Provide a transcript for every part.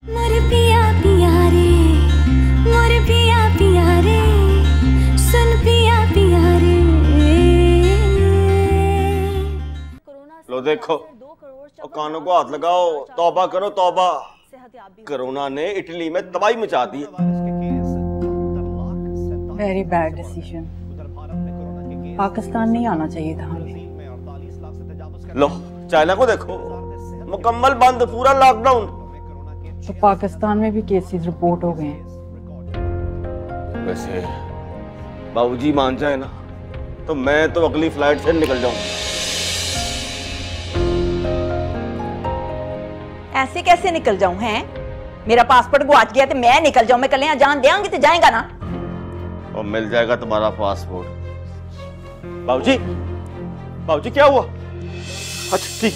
मोरे पिया पिया रे, मोरे पिया पिया रे, सुन पिया पिया रे। लो देखो, और कानों को हाथ लगाओ, तौबा करो तौबा। कोरोना ने इटली में तबाही मचा दी। Very bad decision. पाकिस्तान नहीं आना चाहिए था हमें। लो चाइना को देखो, मुकम्मल बंद, पूरा लॉकडाउन। तो पाकिस्तान में भी केसेस रिपोर्ट हो गए हैं। वैसे बाबूजी मान जाए ना, तो मैं तो अगली फ्लाइट से निकल जाऊंगा। ऐसे कैसे निकल जाऊं? हैं मेरा पासपोर्ट गुआच गया तो मैं निकल जाऊं? मैं कल यहाँ जान देंगे तो जाएगा ना? और मिल जाएगा तुम्हारा पासपोर्ट। बाबूजी, बाबूजी क्या हुआ? अच्छा ठीक,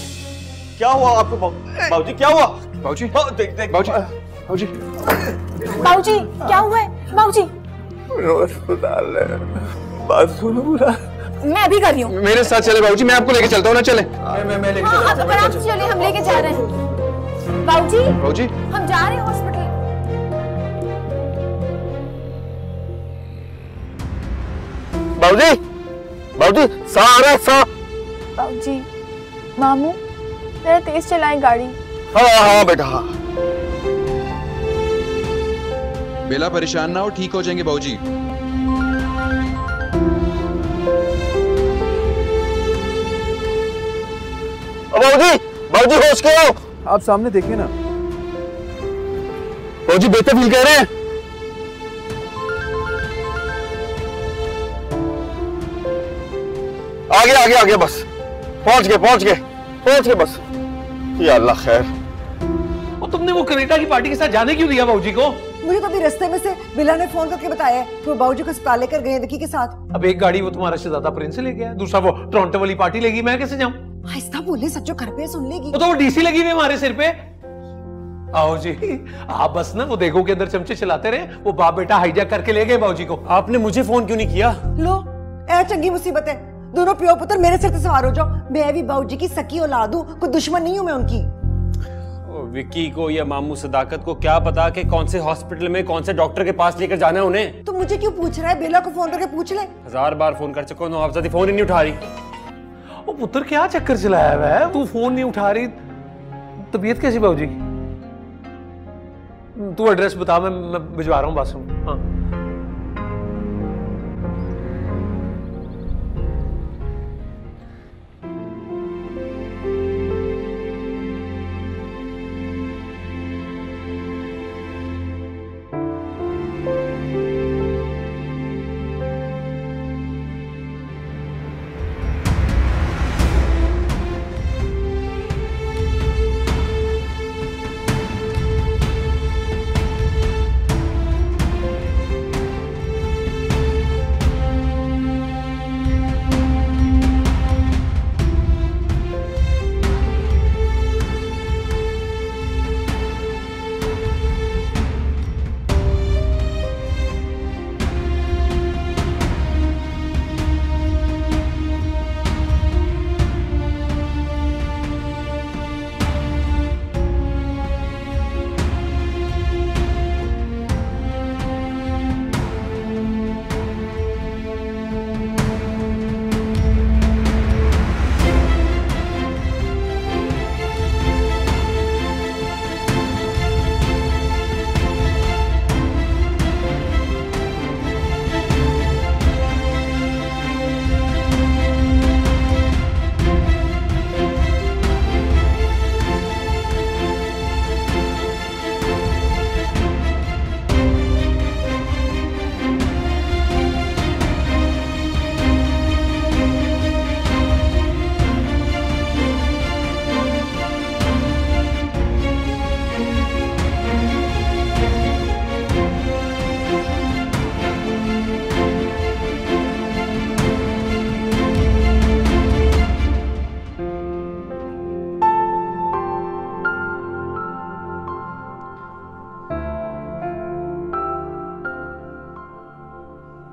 क्या हुआ आपको? बाबूजी क्या हुआ? बाबूजी, देख देख बाबूजी, बाबूजी, बाबूजी क्या हुआ है? बाबूजी अस्पताल है, बात सुनो पूरा। मैं अभी कर रही हूँ। मेरे साथ चले बाबूजी, मैं आपको लेके चलता हूँ ना। चले मैं लेके हाँ, आप आराम से चलिए, हम लेके जा रहे हैं। बाबूजी बाबूजी, हम जा रहे हैं हॉस्पिटल। बाबूजी, बाबूजी सारा सा। बाबूजी, मामू जरा तेज चलाएं गाड़ी। हाँ हाँ बेटा हाँ। बेला परेशान ना हो, ठीक हो जाएंगे बाबूजी। बाबूजी, बाबूजी होश के हो। आप सामने देखिए ना। बाबूजी बेहतर फील कर रहे हैं? आगे आगे आगे, बस पहुंच गए पहुंच गए पहुंच गए बस। या अल्लाह खैर। और तुमने वो कनेडा की पार्टी के साथ जाने क्यों दिया बाबूजी को? मुझे तो अभी रास्ते में से बिला ने फोन करके बताया है कि वो बाबूजी को अस्पताल लेकर गए विकी के साथ। अब एक गाड़ी वो तुम्हारा शहजादा प्रिंस ले गया, दूसरा वो टोरंटो वाली पार्टी लेगी, मैं कैसे जाऊं? आहिस्ता बोले, सच्चो घर पे सुन लेगी। वो तो वो डीसी लगी हुई हमारे सिर पे। आओ जी, आप बस ना वो देखो के अंदर चमचे चलाते रहे, वो बाप बेटा हाईजैक करके ले गए बाबूजी को। आपने मुझे फोन क्यों नहीं किया? लो ऐ चंगी मुसीबत है, दोनों पियो पुत्र मेरे सिर से सवार हो जाओ। मैं भी बाबूजी की सकी औलाद हूँ, कोई दुश्मन नहीं हूँ मैं उनकी। विक्की को या मामू सदाकत को क्या पता कि कौन से हॉस्पिटल में कौन से डॉक्टर के पास लेकर जाना है उन्हें? तो मुझे क्यों पूछ रहा है? बेला को फोन करके पूछ ले। 1000 बार फोन कर चुका हूं, नवाबजादी फोन ही नहीं उठा रही। ओ पुत्र क्या चक्कर चलाया हुआ है? तू फोन नहीं उठा रही, तबीयत कैसी बाबूजी? तू एड्रेस बता, मैं भिजवा रहा हूँ बस। हाँ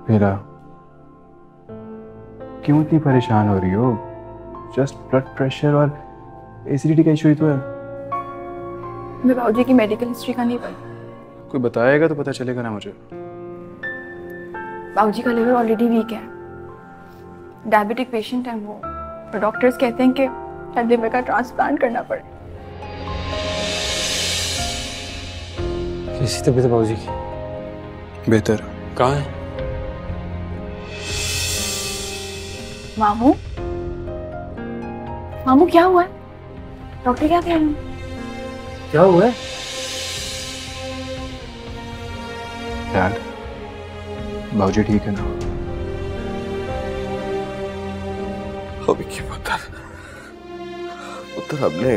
बेला, क्यों इतनी परेशान हो रही हो? जस्ट ब्लड प्रेशर और एसिडिटी का इशू ही तो है। मैं बाबूजी की मेडिकल हिस्ट्री का नहीं पढ़ी। कोई बताएगा तो पता चलेगा ना मुझे। बाबूजी का लिवर ऑलरेडी वीक है, डायबिटिक पेशेंट है वो, तो डॉक्टर्स कहते हैं कि शायद लिवर का ट्रांसप्लांट करना पड़े। कैसी तबीयत है बाबूजी की? बेहतर। कहाँ है? मामू, मामू क्या हुआ है? डॉक्टर क्या कह रहे हैं? क्या हुआ है? डैड, बाबूजी ठीक है ना? अभी की पुत्र हमने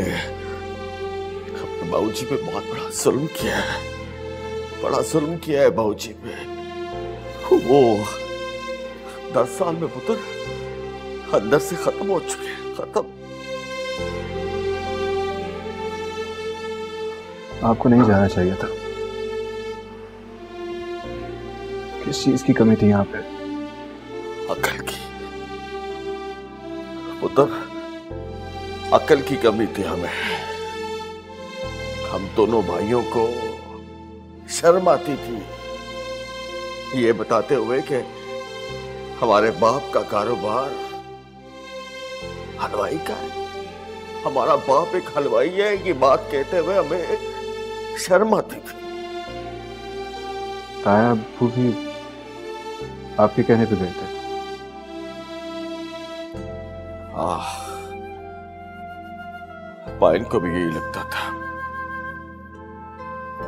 अपने बाबूजी पे बहुत बड़ा जुल्म किया है, बड़ा जुल्म किया है बाबूजी पे। वो 10 साल में पुत्र अंदर से खत्म हो चुके हैं, खत्म। आपको नहीं जाना चाहिए था। किस चीज की कमी थी यहाँ पे? अकल की पुत्र, अकल की कमी थी हमें। हम दोनों भाइयों को शर्म आती थी ये बताते हुए कि हमारे बाप का कारोबार हलवाई का है, हमारा बाप एक हलवाई है, ये बात कहते हुए हमें शर्म आती थी। ताया अब्बू भी आपके कहने पे गए थे। पाइन को भी यही लगता था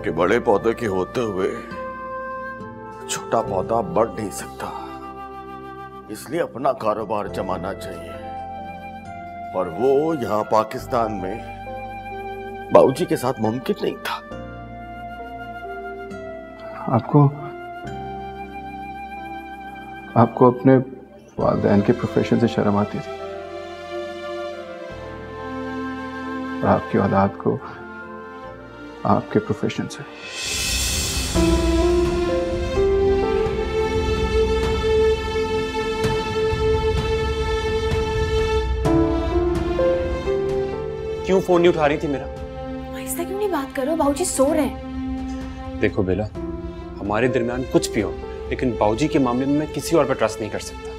कि बड़े पौधे के होते हुए छोटा पौधा बढ़ नहीं सकता, इसलिए अपना कारोबार जमाना चाहिए। और वो यहां पाकिस्तान में बाबूजी के साथ मुमकिन नहीं था। आपको अपने वालिदैन के प्रोफेशन से शर्म आती थी और आपकी औलाद को आपके प्रोफेशन से। क्यों फोन नहीं उठा रही थी मेरा? ऐसा क्यों नहीं बात करो, बाबूजी सो रहे हैं। देखो बेला, हमारे दरमियान कुछ भी हो, लेकिन बाबूजी के मामले में मैं किसी और पर ट्रस्ट नहीं कर सकता।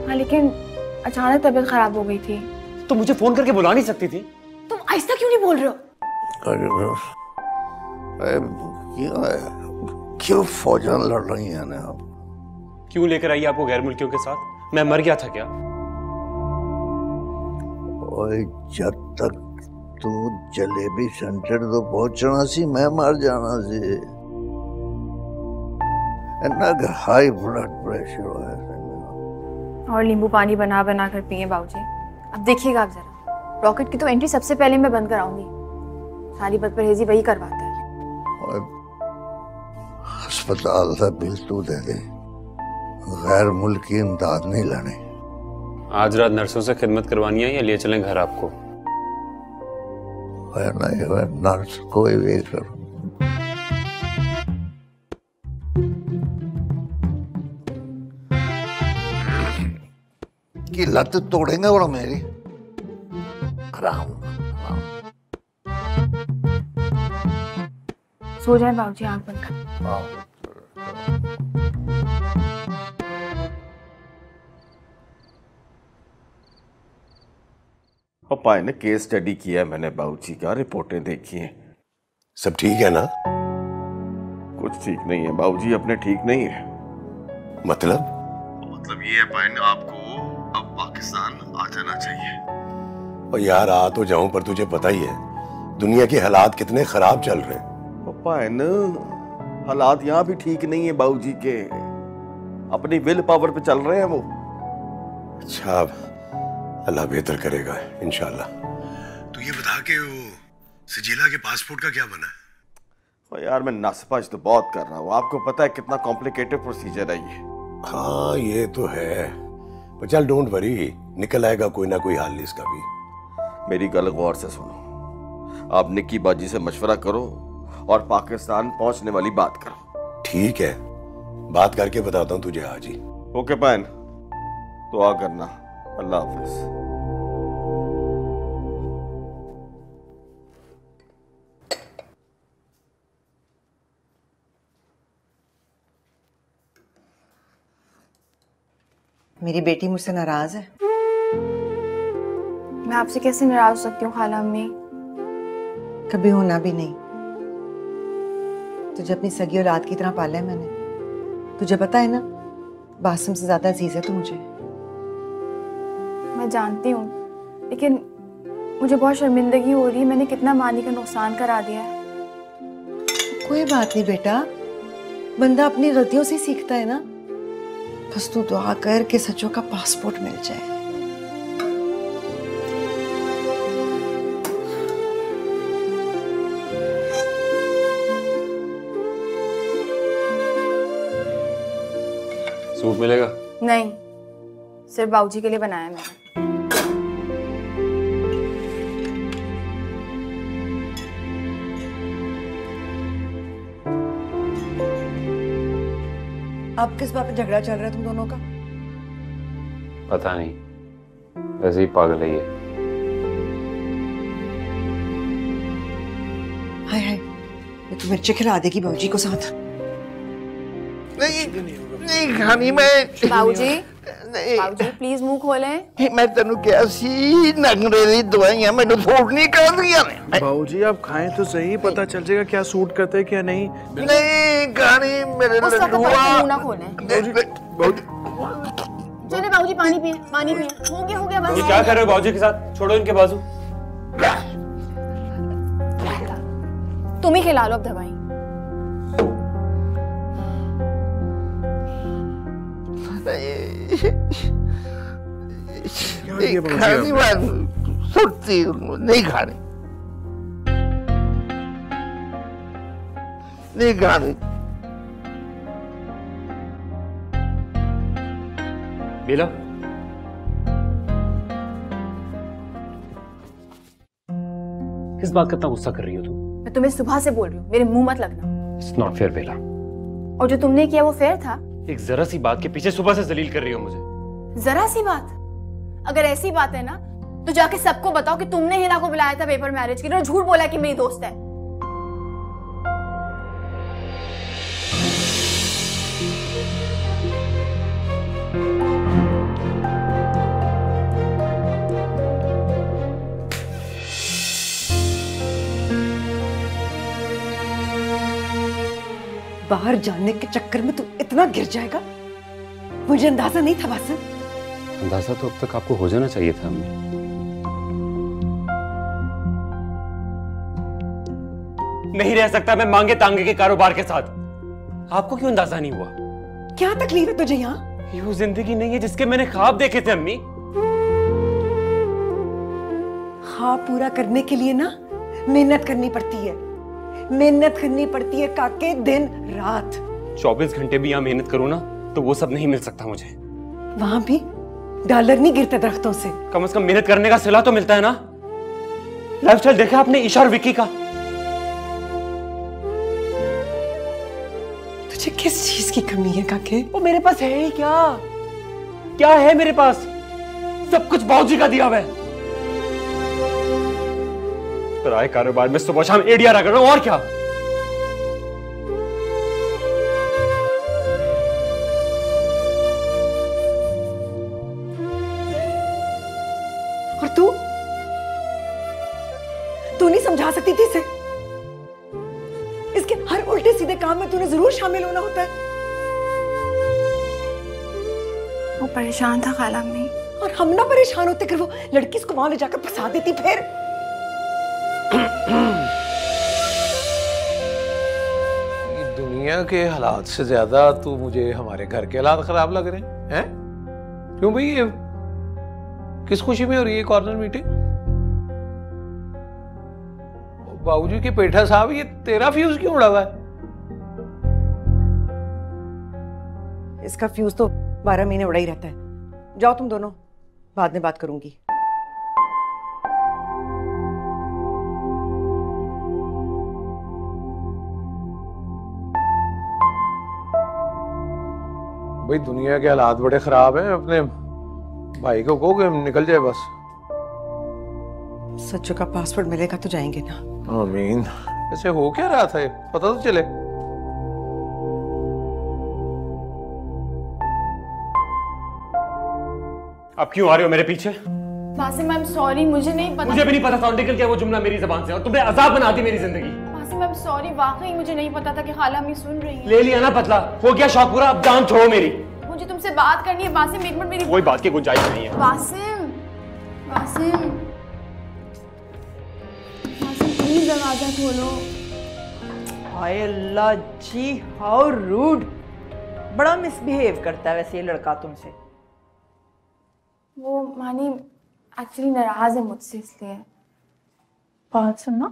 हाँ, लेकिन अचानक तबीयत खराब हो गई थी तो मुझे फोन करके बुला नहीं सकती थी? तुम ऐसा क्यों नहीं बोल रहे हो? क्यों फौजन लड़ रही हैं ना आप? क्यों लेकर आई आपको गैर मुल्कियों के साथ? मैं मर गया था क्या? और जब तक तू जलेबी सेंटर तो पहुंचना सी, मैं मर जाना सी। हाई ब्लड प्रेशर है और नींबू पानी बना बना कर पिए बाबूजी। अब देखिएगा आप जरा, रॉकेट की तो एंट्री सबसे पहले मैं बंद कराऊंगी। सारी बदपरहेजी वही करवाता है। और अस्पताल का बिल तू दे दे, गैर मुल्की इमदाद नहीं लाने। आज रात नर्सों से खिदमत करवानी है या ले चलें घर आपको? नहीं, नर्स कोई भी कर। की लत तोड़ेंगे और मेरी आराम। सो जाए बाबूजी, आंख बंद कर। पापा ने केस स्टडी किया है मैंने बाबूजी का, रिपोर्टें देखी हैं। सब ठीक है ना? कुछ ठीक नहीं है बाबूजी, अपने ठीक नहीं है। मतलब ये है पाइन, आपको अब पाकिस्तान आ जाना चाहिए। और यार आ तो जाऊं, पर तुझे पता ही है दुनिया के हालात कितने खराब चल रहे हैं। पाइन हालात यहाँ भी ठीक नहीं है बाबूजी के, अपनी विल पावर पे चल रहे हैं वो। अच्छा, अल्लाह बेहतर करेगा इंशाल्लाह। तो ये बता के वो सजीला के पासपोर्ट का क्या बना है? यार मैं नसपच तो बहुत कर रहा हूँ, आपको पता है कितना कॉम्प्लिकेटेड प्रोसीजर है ये। हाँ ये तो है, पर चल डोंट वरी, निकल आएगा कोई ना कोई हाल इसका भी। मेरी गल गौर से सुनो, आप निक्की बाजी से मशवरा करो और पाकिस्तान पहुंचने वाली बात करो। ठीक है, बात करके बताता हूँ तुझे आज ही। ओके पाइन, तो आ करना। अल्लाह हाफिज। मेरी बेटी मुझसे नाराज है। मैं आपसे कैसे नाराज हो सकती हूँ खाला अम्मी? कभी होना भी नहीं। तुझे अपनी सगी औलाद की तरह पाला है मैंने। तुझे पता है ना, बासिम से ज्यादा अजीज है तू मुझे। मैं जानती हूँ, लेकिन मुझे बहुत शर्मिंदगी हो रही है। मैंने कितना मानी का नुकसान करा दिया है। कोई बात नहीं बेटा, बंदा अपनी गलतियों से ही सीखता है ना। बस तू दुआ कर कि सच्चों का पासपोर्ट मिल जाए। सूट मिलेगा? नहीं, सिर्फ बाबूजी के लिए बनाया मैंने। अब किस बात पे झगड़ा चल रहा है तुम दोनों का? पता नहीं, वैसे ही पागल है ये। हाय हाय, ये तो मिर्ची खिला देगी बाबूजी को साथ। नहीं खानी मैं। बाबूजी, बाबूजी प्लीज मुंह खोलें। मैं तेनू क्या सी नंगरेली दवाइयां मैंने सूट नहीं कर दिया ने। बाबूजी आप खाएं तो सही, पता चल जाएगा क्या सूट करते हैं क्या नहीं। नहीं खानी मेरे मुंह ना खोलें। चले बाबूजी पानी पिए, पानी पिए। हो गया बस। ये क्या कर रहे हो बाबूजी के साथ? छोड़ो इनके बाजू। तुम ही खिला लो अब दवाई। खानी सुनती नहीं खानी, नहीं खानी। बेला, किस बात का इतना गुस्सा कर रही हो तुम? मैं तुम्हें सुबह से बोल रही हूँ, मेरे मुंह मत लगना। It's not fair बेला। और जो तुमने किया वो फेयर था? एक जरा सी बात के पीछे सुबह से जलील कर रही हो मुझे। जरा सी बात? अगर ऐसी बात है ना तो जाके सबको बताओ कि तुमने हिना को बुलाया था पेपर मैरिज के लिए और झूठ बोला कि मेरी दोस्त है। बाहर जाने के चक्कर में तू इतना गिर जाएगा, मुझे अंदाजा नहीं था बासिम। अंदाजा तो अब तक आपको हो जाना चाहिए था अम्मी। नहीं रह सकता मैं मांगे तांगे के कारोबार के साथ। आपको क्यों अंदाजा नहीं हुआ? क्या तकलीफ है तुझे यहाँ? ये वो जिंदगी नहीं है जिसके मैंने ख्वाब देखे थे अम्मी। ख्वाब पूरा करने के लिए ना मेहनत करनी पड़ती है। मेहनत करनी पड़ती है काके, दिन रात। 24 घंटे भी यहाँ मेहनत करूँ ना तो वो सब नहीं मिल सकता मुझे। वहां भी डॉलर नहीं गिरते दरख्तों से। कम से कम मेहनत करने का सिला तो मिलता है ना। लाइफस्टाइल देखा आपने ईशा और विक्की का? तुझे किस चीज की कमी है काके? वो मेरे पास है ही क्या? क्या है मेरे पास? सब कुछ बाबूजी का दिया हुआ है। पराए कारोबार में सुबह शाम एडिया रगड़ रहा हूं और क्या। और तू नहीं समझा सकती थी इसे? इसके हर उल्टे सीधे काम में तूने जरूर शामिल होना होता है। वो परेशान था खाला अम्मी। और हम ना परेशान होते कर वो लड़की इसको वहां ले जाकर फंसा देती। फिर दुनिया के हालात से ज्यादा तो मुझे हमारे घर के हालात खराब लग रहे हैं। क्यों भाई, ये किस खुशी में हो रही है कॉर्नर मीटिंग? बाबूजी के पेठा साहब, ये तेरा फ्यूज क्यों उड़ा हुआ है? इसका फ्यूज तो 12 महीने उड़ा ही रहता है। जाओ तुम दोनों, बाद में बात करूंगी। भाई दुनिया के हालात बड़े खराब हैं। अपने भाई को कहो कि निकल जाए बस। सच्चू का पासपोर्ट मिलेगा तो जाएंगे ना। आमीन। ऐसे हो क्या रहा था ये पता तो चले। अब क्यों आ रहे हो मेरे पीछे? बासिम आई एम सॉरी, मुझे नहीं पता। मुझे भी नहीं पता था निकल गया वो जुमला मेरी जबान से और तुमने अजाब बना दी मेरी जिंदगी। बासिम आई एम सॉरी, वाकई मुझे नहीं पता था कि खाला अम्मी सुन रही है। ले लिया ना बदला, हो गया शौक पूरा, अब जान छोड़ो मेरी। मुझे तुमसे बात करनी है बासिम, एक मिनट मेरी। कोई बात की गुंजाइश नहीं है। बासिम, बासिम, बासिम प्लीज दरवाजा खोलो। हाय अल्लाह जी, हाउ रूड। बड़ा मिसबिहेव करता है वैसे ये लड़का तुमसे। वो मानी एक्चुअली नाराज है मुझसे, इसलिए। बात सुनना,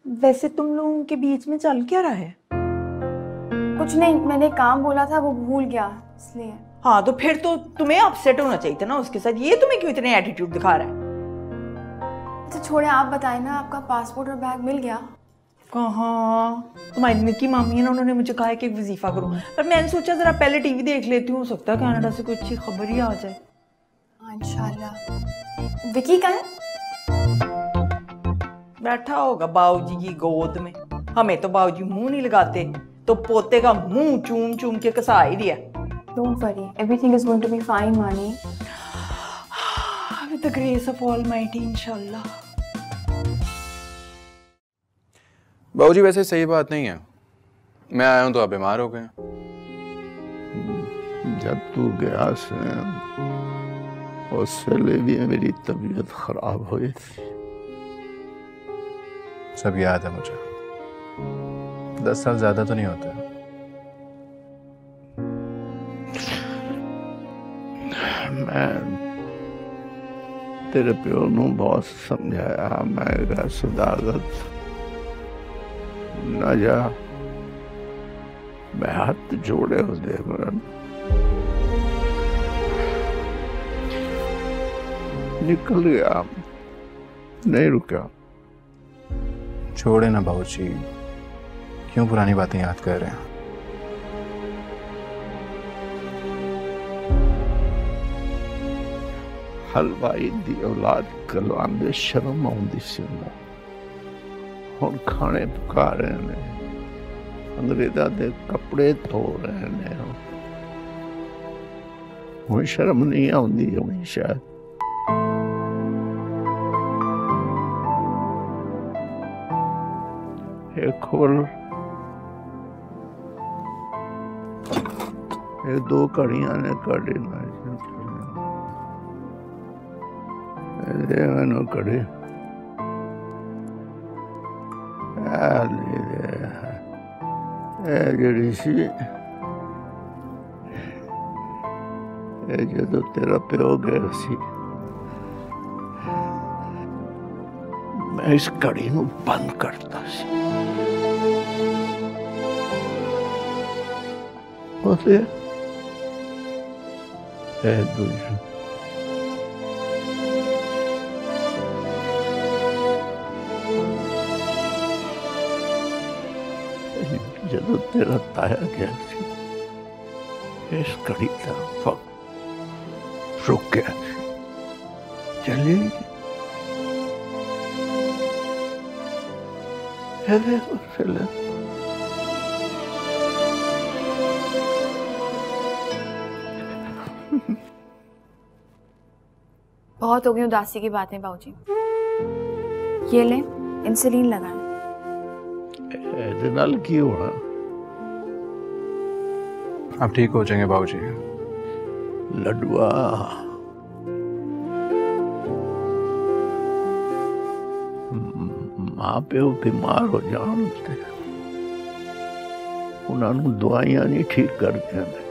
वैसे तुम लोगों के बीच में चल क्या रहा है? कुछ नहीं, मैंने काम बोला था वो भूल गया इसलिए। हाँ तो फिर तो तुम्हें अपसेट होना चाहिए था ना उसके साथ। ये तुम्हें क्यों इतने एटीट्यूड दिखा रहा है? अच्छा छोड़े, आप बताएं ना, आपका पासपोर्ट और बैग मिल गया? कहाँ, तुम्हारी निकी मामी है ना, उन्होंने मुझे कहा है कि एक वजीफा करूँ, पर मैंने सोचा जरा पहले टीवी देख लेती हूँ, हो सकता है कनाडा से कोई अच्छी खबर ही आ जाए। हाँ इंशाल्लाह। विकी कहाँ है? बैठा होगा बाऊजी की गोद में। हमें तो बाऊजी मुंह नहीं लगाते, तो पोते का मुंह चूम चूम के कसा ही दिया। Don't worry, everything is going to be fine, Mani. With the grace of Almighty, इंशाल्लाह। बाबूजी वैसे सही बात नहीं है, मैं आया हूं तो आप बीमार हो गए। जब तू गया से उससे भी मेरी तबीयत खराब हुई थी। सब याद है मुझे, 10 साल ज्यादा तो नहीं होते। मैं तेरे प्यो नू बहुत समझाया, मैं सुदागत न जा, मैं हाथ जोड़े होते निकल गया, नहीं रुका। छोड़े ना बाबूजी, क्यों पुरानी बातें याद कर रहे हैं? हलवाई दी औलाद कलवांदे शर्म आउंदी सी मैं, हुण खाने पका रहे ने, अंग्रेज़ां दे कपड़े धो रहे ने, हुण शर्म नहीं आउंदी होनी शायद। एक खोल, ये 2 घड़ियां ने काढ़ी ना मैनू कड़ी जी सी जो तेरा प्यो गया सी, मैं इस घड़ी नू बंद करता सी। दूसरा जदों तेरा ताया गया सी, इस घड़ी का वक्त रुक गया सी, चली चले। बहुत हो गई उदासी की बातें बाबूजी, ये ले इंसुलिन लगाएं। की होना, आप ठीक हो जाएंगे बाबूजी। लडुआ मां प्यो बीमार हो जान ते उन्होंने दवाइयां नहीं ठीक करदियां ने,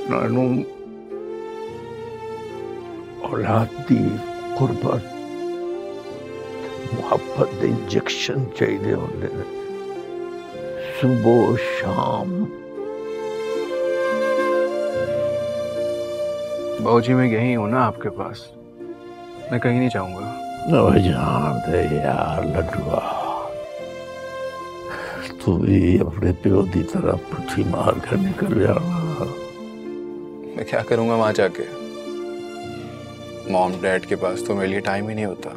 उन्होंने औलाद दी कुर्बत मुहब्बत दे इंजेक्शन चाहिए होंदे ने, सुबह शाम। बाबूजी मैं यही हूं ना आपके पास, मैं कहीं नहीं जाऊंगा। जान दे यार लडुआ, तू भी अपने प्यो की तरह पुट्ठी मार कर निकल जाना। मैं क्या करूंगा वहां जाके, मॉम डैड के पास तो मेरे लिए टाइम ही नहीं होता।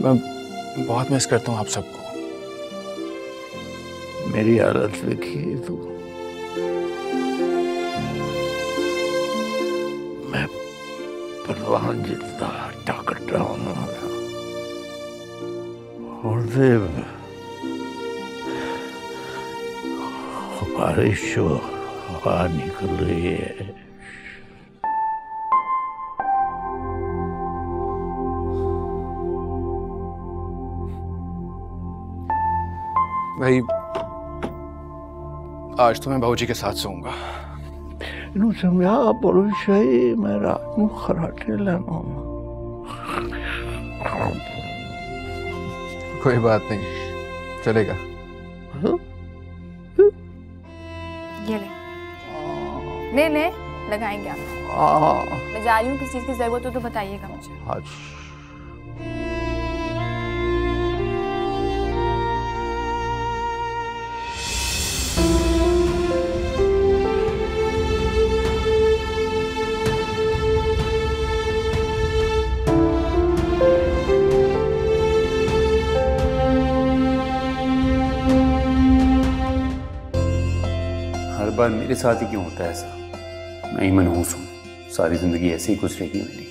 मैं बहुत मिस करता हूँ आप सबको। मेरी हालत देखी तू, पहलवान जितना ताकत होना और दे बारिश हवा निकल रही है। भाई आज तो मैं भाऊजी के साथ सोऊंगा। इन्हों समझा पुरुष है मैं रात में खराटे लेना। कोई बात नहीं, चलेगा। ये ले ले लगाएंगे आप। मैं जा रही हूँ, किसी चीज की जरूरत हो तो बताइएगा मुझे। हर बार मेरे साथ ही क्यों होता है ऐसा? मैं ही मनहूस हूँ, सारी जिंदगी ऐसे ही गुजरेगी मेरी।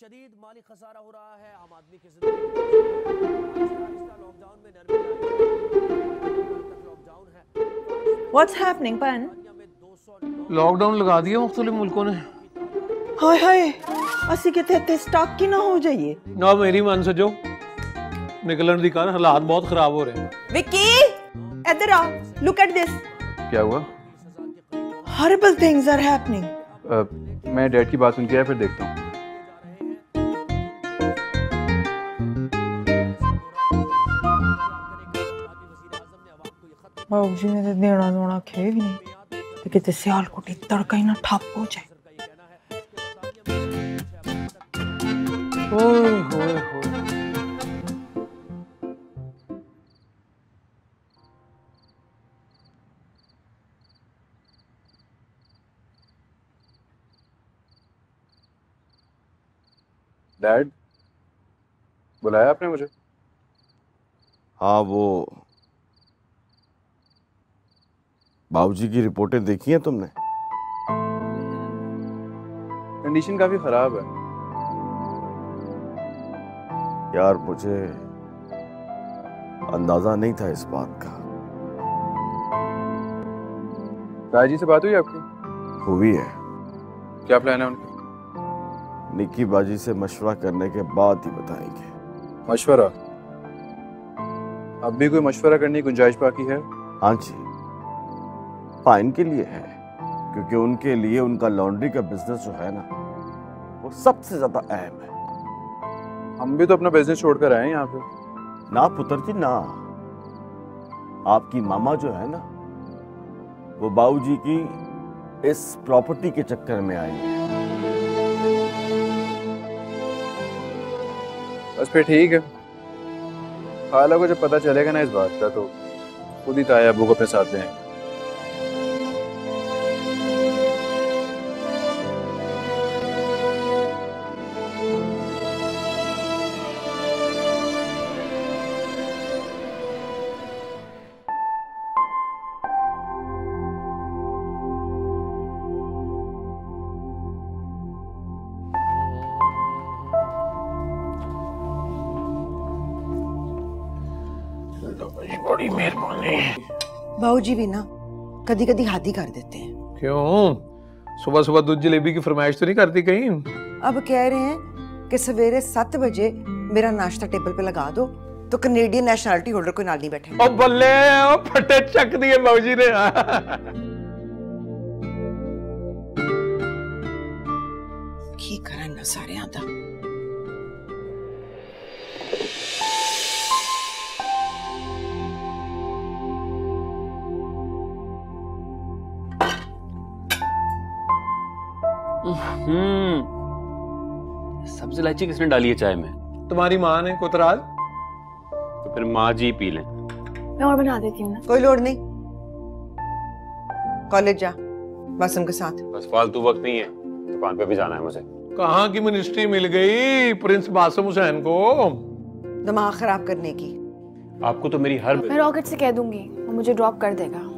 शदीद माली खसारा हो रहा है। आम आदमी की जिंदगी लॉकडाउन में लॉकडाउन है। What's happening, Pan? लॉकडाउन लगा दिया मुख्तलिफ मुल्कों ने। हाय हाय, असी किथे इत्थे स्टक की ना हो जाइए। ना मेरी मन से जो निकलन दी कर, हालात बहुत खराब हो रहे हैं। विक्की, इधर आ, look at this. क्या हुआ? Horrible things are happening. मैं डैड की बात सुन के आया, फिर देखता हूँ। बाबूजी ने तो देना दोना खे भी नहीं, तो कितने सियाल कुटी तड़का ही ना ठप हो जाए। ओए होए होए। डैड, बुलाया आपने मुझे? हाँ, वो बाबूजी की रिपोर्टें देखी हैं तुमने? कंडीशन काफी खराब है यार, मुझे अंदाजा नहीं था इस बात का। राजी से बात हुई आपकी? हुई है। क्या प्लान है उनका? निक्की बाजी से मशवरा करने के बाद ही बताएंगे। मशवरा? अब भी कोई मशवरा करने की गुंजाइश बाकी है? हाँ जी, फाइन के लिए है, क्योंकि उनके लिए उनका लॉन्ड्री का बिजनेस जो है ना, वो सबसे ज्यादा अहम है। हम भी तो अपना बिजनेस छोड़कर आए हैं यहाँ पे। ना पुत्र जी ना, आपकी मामा जो है ना, वो बाबूजी की इस प्रॉपर्टी के चक्कर में आई है। बस फिर ठीक है। खाला को जब पता चलेगा ना इस बात का, तो खुद ही ताया अबू को अपने साथ ले आएंगे। बड़ी मेहरबानी। बाबूजी भी ना कदी कदी हाथी कर देते हैं। क्यों? सुबह सुबह दूध जलेबी की फरमाइश तो नहीं करती कहीं? अब कह रहे हैं कि सवेरे 7 बजे मेरा नाश्ता टेबल पे लगा दो तो कनेडियन नेशनलिटी होल्डर कोई नाल नहीं बैठे। ओ बल्ले, ओ फटे चक दिए बाबूजी ने। की करा ना सारे आदा। सब्ज इलायची किसने डाली है चाय में? तुम्हारी माँ ने कोतराल। तो फिर माँ जी पी लें। मैं और बना देती हूँ ना। कोई लोड़ नहीं, कॉलेज जा बासम के साथ। बस फालतू वक्त नहीं है, दुकान पे भी जाना है मुझे। कहाँ की मिनिस्ट्री मिल गई प्रिंस बासम हुसैन को? दिमाग खराब करने की। आपको तो मेरी हर मैं रॉकेट से कह दूंगी, वो मुझे ड्रॉप कर देगा।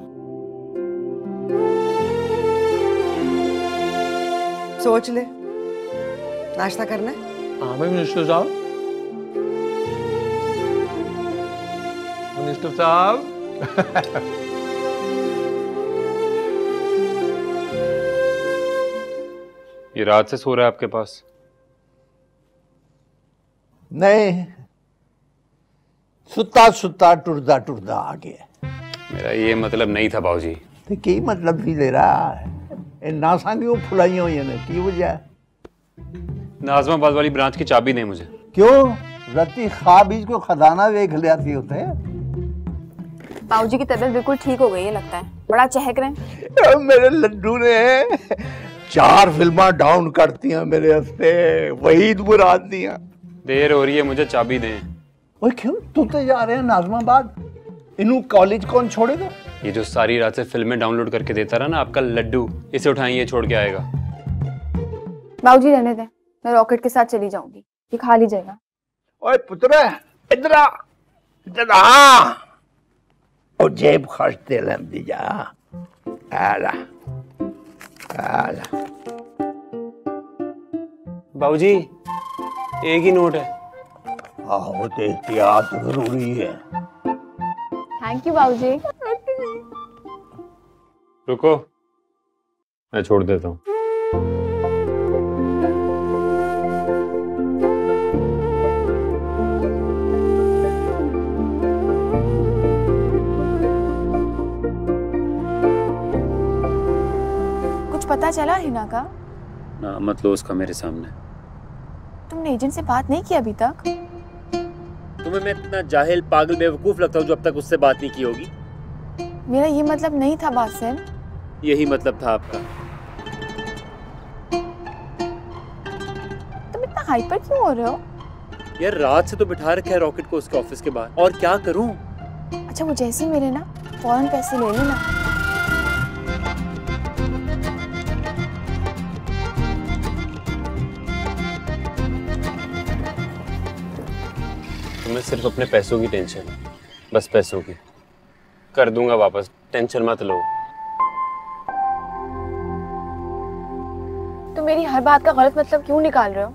सोच ले, नाश्ता करना है? हाँ भाई मिनिस्टर साहब। मिनिस्टर साहब। ये रात से सो रहा है आपके पास? नहीं, सुता सुता टुरदा टुरदा आ गया। मेरा ये मतलब नहीं था बाबूजी। तो की मतलब भी ले रहा है? नासा क्यों फुलाइया हुई ने, की वजह? नाजमाबाद वाली ब्रांच की चाबी नहीं मुझे। क्यों? राती ख्वाब बीच को खजाना देख लिया थी होते। बाबूजी की तबीयत बिल्कुल ठीक हो गई है लगता है, बड़ा चहक रहे हैं। मेरे लड्डू ने 4 फिल्मां डाउन करती हैं मेरे हस्ते, वहीद मुराद दिया। देर हो रही है, मुझे चाबी दें। ओए क्यों? तुम तो जा रहे हैं नाजमाबाद, इनू कॉलेज कौन छोड़ेगा? ये जो सारी रात से फिल्में डाउनलोड करके देता रहा ना आपका लड्डू, इसे उठाएं, ये छोड़ के आएगा। बाबूजी रहने दें, मैं रॉकेट के साथ चली जाऊंगी, ये खा लीजिएगा। ओए पुत्र, इधर आ, इधर आ। और जेब खर्च दे लेंदी जा। आला आला। बाबूजी एक ही नोट है। आहो, तो एहतियात जरूरी है। थैंक यू बाबूजी। रुको, मैं छोड़ देता हूँ। कुछ पता चला हिना का? ना मत लो उसका मेरे सामने। तुमने एजेंट से बात नहीं की अभी तक? तुम्हें मैं इतना जाहिल पागल बेवकूफ लगता हूँ जो अब तक उससे बात नहीं की होगी? मेरा ये मतलब नहीं था बासिम। यही मतलब था आपका। तुम इतना हाइपर क्यों हो रहे हो? यार रात से तो बिठा रखा है रॉकेट को उसके ऑफिस के बाहर, और क्या करूं? अच्छा वो जैसे ही मिले ना फौरन पैसे ले लेना। तुम्हें सिर्फ अपने पैसों की टेंशन है, बस पैसों की। कर दूंगा वापस, टेंशन मत लो। तुम मेरी हर बात का गलत मतलब क्यों निकाल रहे हो?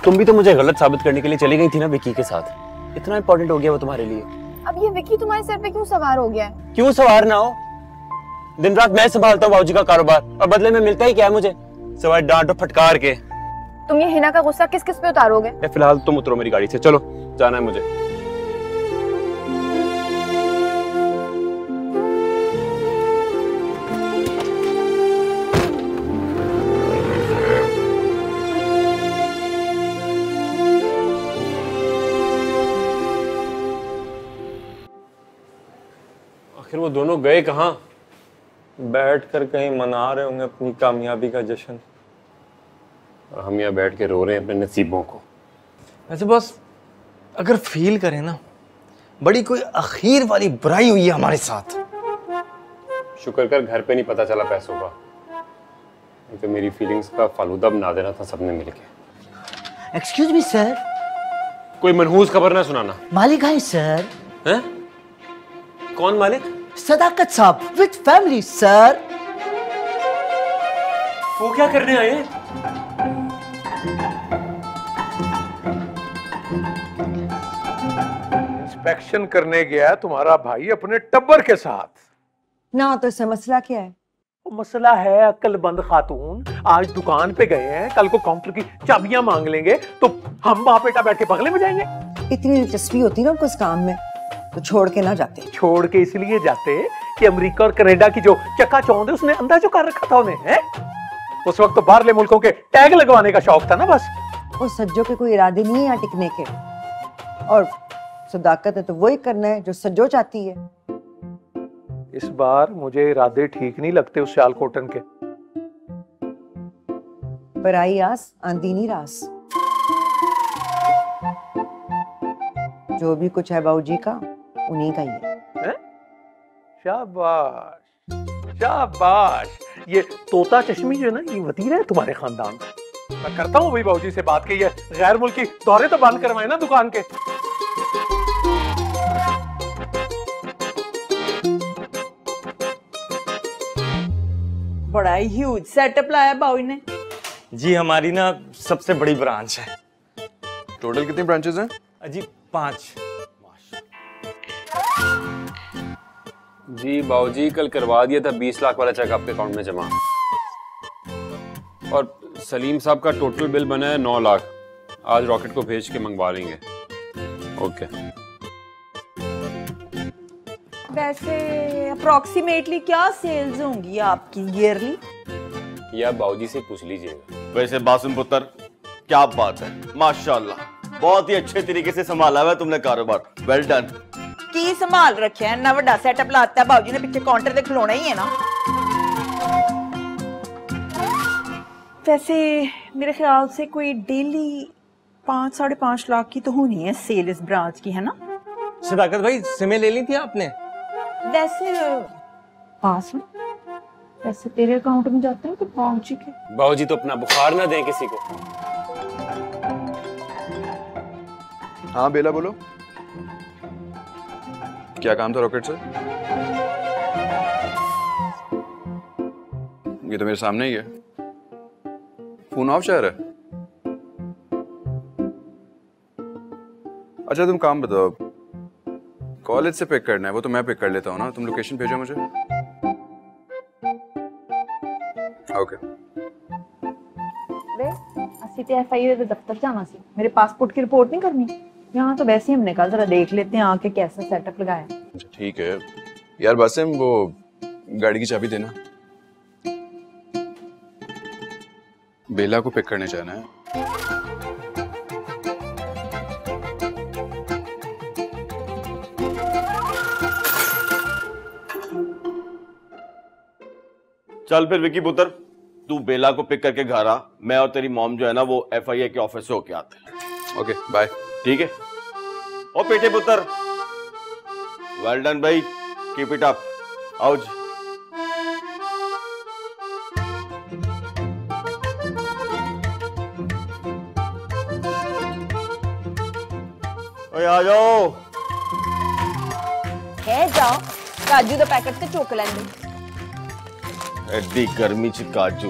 तुम भी तो मुझे गलत साबित करने के लिए चली गई थी ना विकी के साथ। इतना इंपॉर्टेंट हो गया वो तुम्हारे लिए। अब ये विकी तुम्हारे सर पे क्यों सवार हो गया है? क्यों सवार ना हो? दिन रात मैं संभालता हूँ बाबूजी का कारोबार, और बदले में मिलता ही क्या है मुझे? सवार डांट और फटकार के। तुम ये हिना का गुस्सा किस किस पे उतारोगे? फिलहाल तुम उतरो मेरी गाड़ी से, चलो जाना है मुझे। आखिर वो दोनों गए कहाँ? बैठकर कहीं मना रहे होंगे अपनी कामयाबी का जश्न, और हम यहाँ बैठ के रो रहे हैं अपने नसीबों को। वैसे बस अगर फील करें ना, बड़ी कोई अखीर वाली बुराई हुई है हमारे साथ। शुक्र कर घर पे नहीं पता चला पैसों का, नहीं तो मेरी फीलिंग्स का फालूदा बना देना था सबने मिलके। Excuse me sir. कोई मनहूस खबर ना सुनाना। मालिक है सर। हैं? कौन मालिक? सदाकत साहब विद फैमिली सर। वो क्या करने आए? इंस्पेक्शन करने गया तुम्हारा भाई अपने टब्बर के साथ। ना तो इससे मसला क्या है? मसला है अक्लबंद खातून, आज दुकान पे गए हैं, कल को काउंटर की चाबियां मांग लेंगे तो हम बाप बेटा बैठ के बगले में जाएंगे। इतनी दिलचस्पी होती ना उनको इस काम में तो छोड़ के ना जाते। छोड़ के इसलिए जाते कि अमेरिका और कनाडा की जो चकाचौंध है उसने अंदाजा जो कर रखा था उन्हें, है? उस वक्त तो बाहरले मुल्कों के टैग लगवाने का शौक था ना बस। वो सज्जो के कोई इरादे नहीं है यहाँ टिकने के, और सदाकत है तो वही करना है जो सज्जो चाहती है। इस बार मुझे इरादे ठीक नहीं लगते उस सियालकोटन के। पर आई आस आंधी नहीं रास। जो भी कुछ है बाबूजी का उन्हीं का ही है। शाबाश शाबाश, ये तोता चश्मी जो है ना ये वतीरा है तुम्हारे खानदान का। मैं करता हूँ भाई बाबूजी से बात की, ये गैर मुल्की दौरे तो बंद करवाए ना दुकान के। बड़ा ही ह्यूज सेटअप लाया बाबू ने। जी हमारी ना सबसे बड़ी ब्रांच है। टोटल कितनी ब्रांचेस हैं? जी 5। जी बाबूजी कल करवा दिया था 20 लाख वाला चेक आपके अकाउंट में जमा, और सलीम साहब का टोटल बिल बना है 9 लाख। आज रॉकेट को भेज के मंगवा लेंगे। ओके। वैसे अप्रोक्सीमेटली क्या सेल्स होंगी आपकी ईयरली? या बाबूजी से पूछ लीजिएगा। वैसे बासुम पुत्र क्या बात है, माशाल्लाह बहुत ही अच्छे तरीके से संभाला हुआ है तुमने कारोबार। Well done. की संभाल रखा है, ना बड़ा सेटअप लाता है बाबूजी ने, पीछे काउंटर पे खिलौना ही है ना। वैसे मेरे ख्याल से कोई डेली 5-5.5 लाख की तो होनी है सेल इस ब्रांच की, है ना? सदाकत भाई सिमें ले ली थी आपने? वैसे पास में पैसे तेरे अकाउंट में जाते हैं तो पहुंची के। बाबूजी तो अपना बुखार ना दें किसी को। हाँ बेला बोलो, क्या काम था रॉकेट से? ये तो मेरे सामने ही है। फोन ऑफ चाह रहा है। अच्छा तुम काम बताओ, कॉलेज से पिक करना है वो तो मैं पिक कर लेता हूँ ना, तुम लोकेशन भेजो मुझे। ओके। वे असि ते एफआईआर दे दफ्तर जाना सी, मेरे पासपोर्ट की रिपोर्ट नहीं करनी। यहाँ तो वैसे ही हमने कहा जरा देख लेते हैं आके कैसा सेटअप लगाया। अच्छा ठीक है यार, बासिम वो गाड़ी की चाबी देना, बेला को पिक करने जाना है। चल फिर विकी पुत्र तू बेला को पिक करके घर आ, मैं और तेरी मॉम जो है ना वो एफआईआर के ऑफिस से होके आते हैं। Okay bye. ठीक है। ओ पेटे पुत्र, वेल डन भाई, कीप इट अप। आओ जी। ओए आ जाओ। है जाओ, काजू दा पैकेट ते चुक लैंदे। एडी गर्मी च काजू